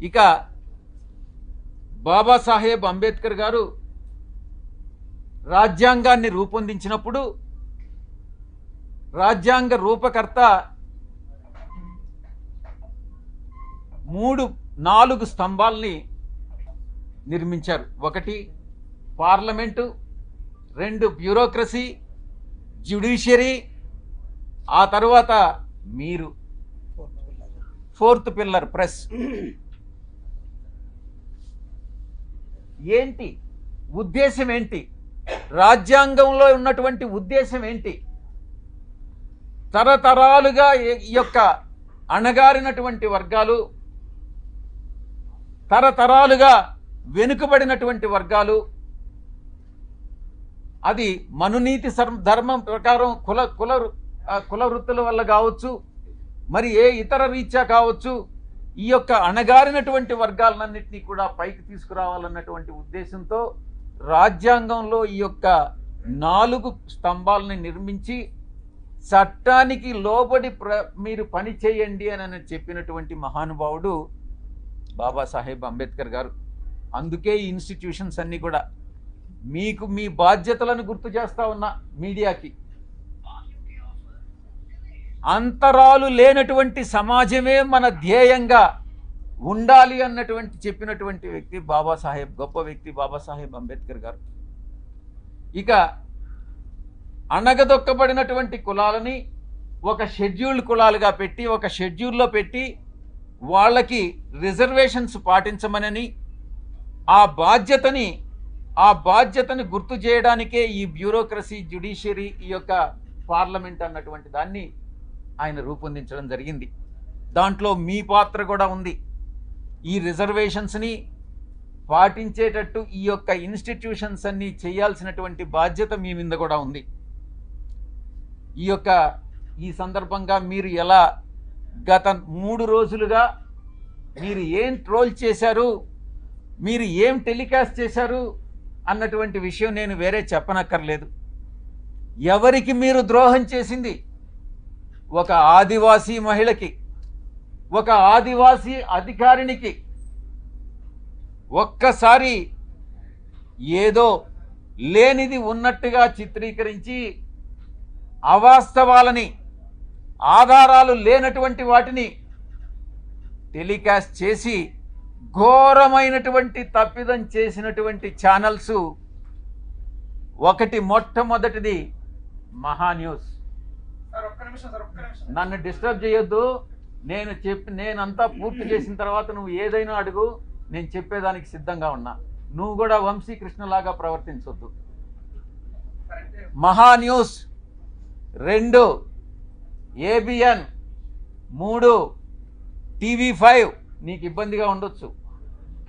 ఇక బాబాసాహెబ్ అంబేద్కర్ గారు రాజ్యాంగాన్ని రూపొందించినప్పుడు రాజ్యాంగ రూపకర్త 4 స్తంభాల్ని నిర్మించారు. 1 పార్లమెంటు, 2 బ్యూరోక్రసీ, జ్యుడిషియరీ, ఆ తర్వాత మీరు 4th పిల్లర్ ప్రెస్. ఏంటి ఉద్దేశం? ఏంటి రాజ్యాంగంలో ఉన్నటువంటి ఉద్దేశం ఏంటి? తరతరాలుగా ఈ యొక్క అణగారినటువంటి వర్గాలు, తరతరాలుగా వెనుకబడినటువంటి వర్గాలు, అది మనునీతి ధర్మం ప్రకారం కుల వృత్తుల వల్ల కావచ్చు, మరి ఏ ఇతర రీత్యా కావచ్చు, ఈ యొక్క అణగారినటువంటి వర్గాలన్నింటినీ కూడా పైకి తీసుకురావాలన్నటువంటి ఉద్దేశంతో రాజ్యాంగంలో ఈ యొక్క 4 స్తంభాలని నిర్మించి చట్టానికి లోబడి మీరు పని చేయండి అని చెప్పినటువంటి మహానుభావుడు బాబాసాహెబ్ అంబేద్కర్ గారు. అందుకే ఈ ఇన్స్టిట్యూషన్స్ అన్నీ కూడా మీకు మీ బాధ్యతలను గుర్తు చేస్తా ఉన్నా. మీడియాకి అంతరాలు లేనటువంటి సమాజమే మన ధ్యేయంగా ఉండాలి అన్నటువంటి చెప్పినటువంటి వ్యక్తి గొప్ప వ్యక్తి బాబాసాహెబ్ అంబేద్కర్ గారు. ఇక అణగదొక్కబడినటువంటి కులాలని ఒక షెడ్యూల్డ్ కులాలుగా పెట్టి, ఒక షెడ్యూల్లో పెట్టి వాళ్ళకి రిజర్వేషన్స్ పాటించమనని, ఆ బాధ్యతని గుర్తు చేయడానికే ఈ బ్యూరోక్రసీ, జ్యుడిషియరీ, ఈ యొక్క పార్లమెంట్ అన్నటువంటి దాన్ని ఆయన రూపొందించడం జరిగింది. దాంట్లో మీ పాత్ర కూడా ఉంది. ఈ రిజర్వేషన్స్ని పాటించేటట్టు ఈ యొక్క ఇన్స్టిట్యూషన్స్ అన్నీ చేయాల్సినటువంటి బాధ్యత మీ మీద కూడా ఉంది. ఈ సందర్భంగా మీరు ఎలా గత 3 రోజులుగా మీరు ఏం ట్రోల్ చేశారు, మీరు ఏం టెలికాస్ట్ చేశారు అన్నటువంటి విషయం నేను వేరే చెప్పనక్కర్లేదు. ఎవరికి మీరు ద్రోహం చేసింది? ఒక ఆదివాసీ మహిళకి, ఒక ఆదివాసీ అధికారినికి ఒక్కసారి ఏదో లేనిది ఉన్నట్టుగా చిత్రీకరించి అవాస్తవాలని, ఆధారాలు లేనటువంటి వాటిని టెలికాస్ట్ చేసి ఘోరమైనటువంటి తప్పిదం చేసినటువంటి ఛానల్స్ మొట్టమొదటిది మహాన్యూస్. నన్ను డిస్టర్బ్ చేయొద్దు. నేనంతా పూర్తి చేసిన తర్వాత నువ్వు ఏదైనా అడుగు, నేను చెప్పేదానికి సిద్ధంగా ఉన్నా. నువ్వు కూడా వంశీకృష్ణలాగా ప్రవర్తించొద్దు. మహాన్యూస్ 2, ABN 3, TV5 నీకు ఇబ్బందిగా ఉండొచ్చు,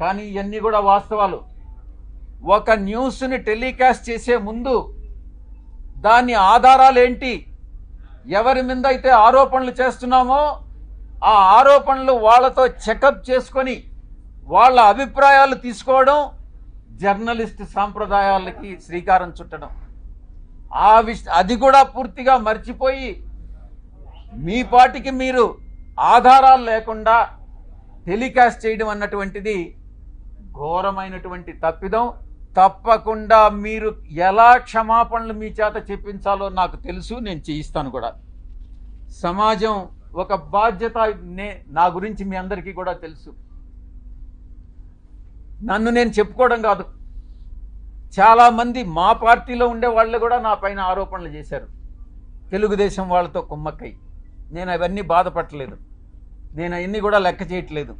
కానీ ఇవన్నీ కూడా వాస్తవాలు. ఒక న్యూస్ని టెలికాస్ట్ చేసే ముందు దాని ఆధారాలు ఏంటి, ఎవరి మీద అయితే ఆరోపణలు చేస్తున్నామో ఆ ఆరోపణలు వాళ్ళతో చెకప్ చేసుకొని వాళ్ళ అభిప్రాయాలు తీసుకోవడం జర్నలిస్ట్ సాంప్రదాయాలకి శ్రీకారం చుట్టడం. అది కూడా పూర్తిగా మర్చిపోయి మీ పాటికి మీరు ఆధారాలు లేకుండా టెలికాస్ట్ చేయడం అన్నటువంటిది ఘోరమైనటువంటి తప్పిదం. తప్పకుండా మీరు ఎలా క్షమాపణలు మీ చేత చెప్పించాలో నాకు తెలుసు, నేను చేయిస్తాను కూడా. సమాజం ఒక బాధ్యత, నా గురించి మీ అందరికీ కూడా తెలుసు. నన్ను నేను చెప్పుకోవడం కాదు, చాలామంది మా పార్టీలో ఉండే వాళ్ళు కూడా నా పైన ఆరోపణలు చేశారు, తెలుగుదేశం వాళ్ళతో కుమ్మక్కై. నేను అవన్నీ బాధపడలేదు, నేను అవన్నీ కూడా లెక్క చేయట్లేదు.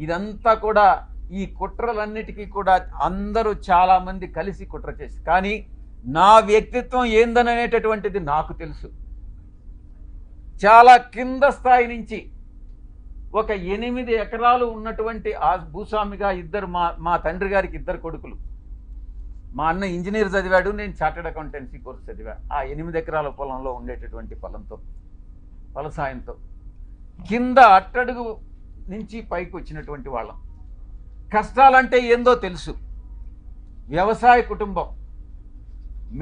ఇదంతా కూడా ఈ కుట్రలన్నిటికీ కూడా అందరూ చాలామంది కలిసి కుట్ర చేసి, కానీ నా వ్యక్తిత్వం ఏందనేటటువంటిది నాకు తెలుసు. చాలా కింద స్థాయి నుంచి ఒక 8 ఎకరాలు ఉన్నటువంటి ఆ భూస్వామిగా మా తండ్రి గారికి 2 కొడుకులు. మా అన్న ఇంజనీర్ చదివాడు, నేను చార్టెడ్ అకౌంటెన్సీ కోర్స్ చదివా. ఆ 8 ఎకరాల పొలంలో ఉండేటటువంటి ఫలసాయంతో కింద అట్టడుగు నుంచి పైకి వచ్చినటువంటి వాళ్ళం. కష్టాలంటే ఏందో తెలుసు. వ్యవసాయ కుటుంబం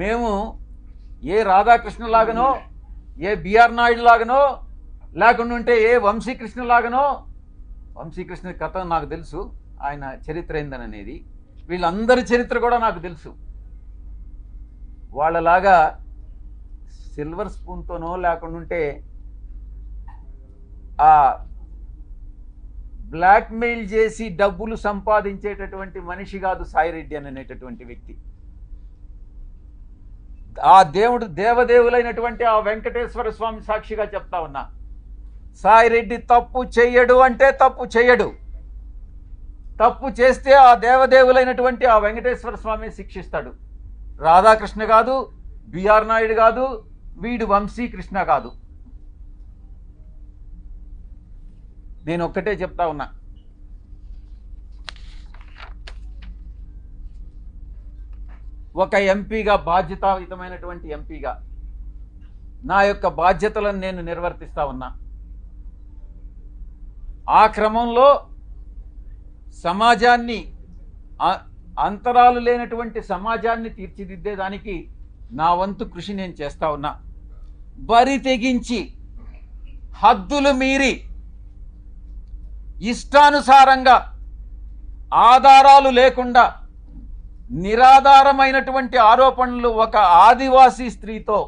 మేము. ఏ రాధాకృష్ణ లాగనో, ఏ బిఆర్ నాయుడు లాగనో, లేకుండా ఉంటే ఏ వంశీకృష్ణ లాగనో వంశీకృష్ణ కథ నాకు తెలుసు, ఆయన చరిత్ర ఏందనేది. వీళ్ళందరి చరిత్ర కూడా నాకు తెలుసు. వాళ్ళలాగా సిల్వర్ స్పూన్తోనో లేకుండా ఉంటే ఆ బ్లాక్మెయిల్ చేసి డబ్బులు సంపాదించేటటువంటి మనిషి కాదు సాయిరెడ్డి అనేటటువంటి వ్యక్తి. ఆ దేవుడు దేవదేవులైనటువంటి ఆ వెంకటేశ్వర స్వామి సాక్షిగా చెప్తా ఉన్నా, సాయిరెడ్డి తప్పు చెయ్యడు అంటే తప్పు చెయ్యడు. తప్పు చేస్తే ఆ దేవదేవులైనటువంటి ఆ వెంకటేశ్వర స్వామి శిక్షిస్తాడు. రాధాకృష్ణ కాదు, బిఆర్ నాయుడు కాదు, వీడు వంశీకృష్ణ కాదు. నేను ఒక్కటే చెప్తా ఉన్నా, ఒక ఎంపీగా, బాధ్యతాయుతమైనటువంటి ఎంపీగా నా యొక్క బాధ్యతలను నేను నిర్వర్తిస్తా ఉన్నా. ఆ క్రమంలో సమాజాన్ని, అంతరాలు లేనటువంటి సమాజాన్ని తీర్చిదిద్దేదానికి నా వంతు కృషి నేను చేస్తా ఉన్నా. బరి తెగించి హద్దులు మీరి ఇష్టానుసారంగా ఆధారాలు లేకుండా నిరాధారమైనటువంటి ఆరోపణలు ఒక ఆదివాసీ స్త్రీతో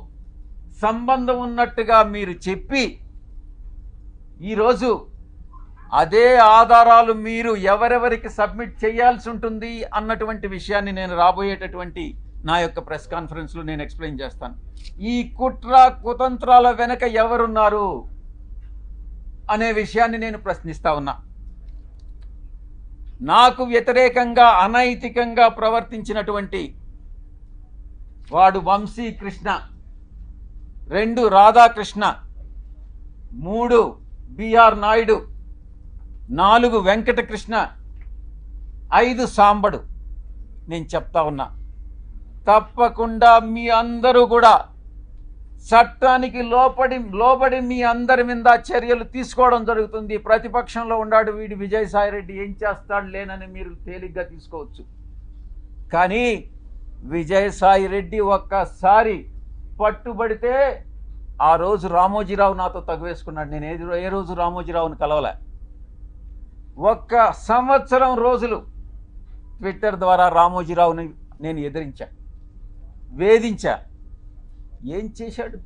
సంబంధం ఉన్నట్టుగా మీరు చెప్పి ఈరోజు అదే ఆధారాలు మీరు ఎవరెవరికి సబ్మిట్ చేయాల్సి ఉంటుంది అన్నటువంటి విషయాన్ని నేను రాబోయేటటువంటి నా యొక్క ప్రెస్ కాన్ఫరెన్స్లో నేను ఎక్స్ప్లెయిన్ చేస్తాను. ఈ కుట్ర కుతంత్రాల వెనక ఎవరున్నారు అనే విషయాన్ని నేను ప్రశ్నిస్తా ఉన్నా. నాకు వ్యతిరేకంగా అనైతికంగా ప్రవర్తించినటువంటి వాడు వంశీకృష్ణ, 2 రాధాకృష్ణ, 3 బిఆర్ నాయుడు, 4 వెంకటకృష్ణ, 5 సాంబడు. నేను చెప్తా ఉన్నా, తప్పకుండా మీ అందరూ కూడా చట్టానికి లోబడి మీ అందరి మీద చర్యలు తీసుకోవడం జరుగుతుంది. ప్రతిపక్షంలో ఉన్నాడు వీడు విజయసాయిరెడ్డి, ఏం చేస్తాడు లేనని మీరు తేలిగ్గా తీసుకోవచ్చు. కానీ విజయసాయిరెడ్డి ఒక్కసారి పట్టుబడితే, ఆ రోజు రామోజీరావు నాతో తగువేసుకున్నాడు. నేను ఏ రోజు రామోజీరావుని కలవలే. 1 సంవత్సరం రోజులు ట్విట్టర్ ద్వారా రామోజీరావుని నేను ఎదిరించా, వేధించా. ఏం చేశాడు?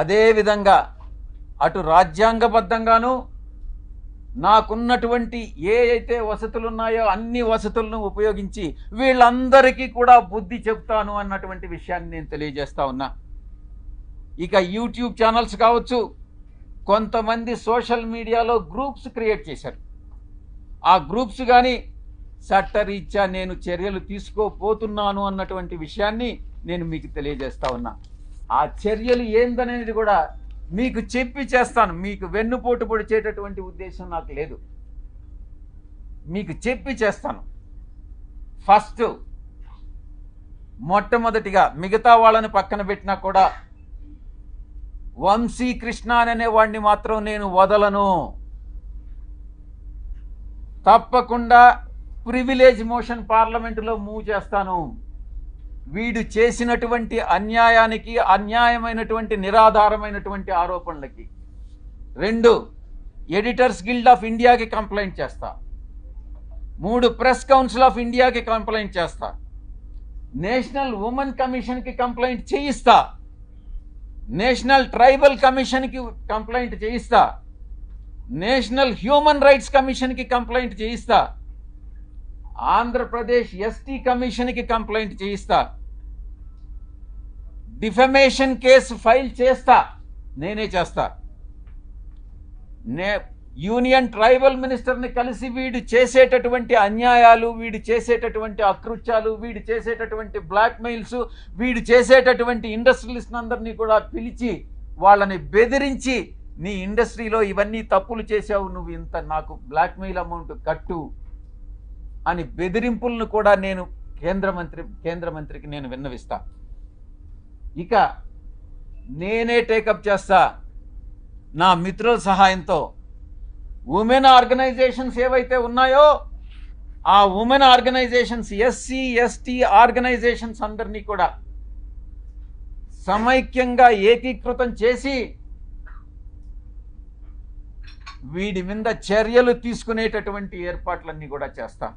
అదేవిధంగా అటు రాజ్యాంగబద్ధంగాను నాకున్నటువంటి ఏ అయితే వసతులు ఉన్నాయో అన్ని వసతులను ఉపయోగించి వీళ్ళందరికీ కూడా బుద్ధి చెప్తాను అన్నటువంటి విషయాన్ని నేను తెలియజేస్తా ఉన్నా. ఇక యూట్యూబ్ ఛానల్స్ కావచ్చు, కొంతమంది సోషల్ మీడియాలో గ్రూప్స్ క్రియేట్ చేశారు. ఆ గ్రూప్స్ కానీ చట్టరీత్యా నేను చర్యలు తీసుకోపోతున్నాను అన్నటువంటి విషయాన్ని నేను మీకు తెలియజేస్తా ఉన్నా. ఆ చర్యలు ఏందనేది కూడా మీకు చెప్పి చేస్తాను. మీకు వెన్నుపోటు పొడిచేటటువంటి ఉద్దేశం నాకు లేదు. మీకు చెప్పి చేస్తాను. ఫస్ట్, మొట్టమొదటిగా మిగతా వాళ్ళని పక్కన పెట్టినా కూడా వంశీకృష్ణ అనే వాడిని మాత్రం నేను వదలను. తప్పకుండా ప్రివిలేజ్ మోషన్ పార్లమెంటులో మూవ్ చేస్తాను. వీడు చేసినటువంటి అన్యాయానికి, అన్యాయమైనటువంటి నిరాధారమైనటువంటి ఆరోపణలకి. 2, ఎడిటర్స్ గిల్డ్ ఆఫ్ ఇండియాకి కంప్లైంట్ చేస్తా. 3, ప్రెస్ కౌన్సిల్ ఆఫ్ ఇండియాకి కంప్లైంట్ చేస్తా. నేషనల్ ఉమెన్ కమిషన్కి కంప్లైంట్ చేయిస్తా. నేషనల్ ట్రైబల్ కమిషన్కి కంప్లైంట్ చేయిస్తా. నేషనల్ హ్యూమన్ రైట్స్ కమిషన్కి కంప్లైంట్ చేయిస్తా. ఆంధ్రప్రదేశ్ ఎస్టీ కమిషన్కి కంప్లైంట్ చేయిస్తా. డిఫమేషన్ కేసు ఫైల్ చేస్తా, నేనే చేస్తా. యూనియన్ ట్రైబల్ మినిస్టర్ని కలిసి వీడు చేసేటటువంటి అన్యాయాలు, వీడు చేసేటటువంటి అకృత్యాలు, వీడు చేసేటటువంటి బ్లాక్మెయిల్స్, వీడు చేసేటటువంటి ఇండస్ట్రియలిస్ట్ అందరినీ కూడా పిలిచి వాళ్ళని బెదిరించి, నీ ఇండస్ట్రీలో ఇవన్నీ తప్పులు చేశావు, నువ్వు ఇంత నాకు బ్లాక్మెయిల్ అమౌంట్ కట్టు అని బెదిరింపులను కూడా నేను కేంద్ర మంత్రికి నేను విన్నవిస్తా. ఇక నేనే టేకప్ చేస్తా నా మిత్రుల సహాయంతో. ఉమెన్ ఆర్గనైజేషన్స్ ఏవైతే ఉన్నాయో ఆ women organisations, SC ST organisations అందరినీ కూడా సమైక్యంగా ఏకీకృతం చేసి వీడి మీద చర్యలు తీసుకునేటటువంటి ఏర్పాట్లన్నీ కూడా చేస్తాం.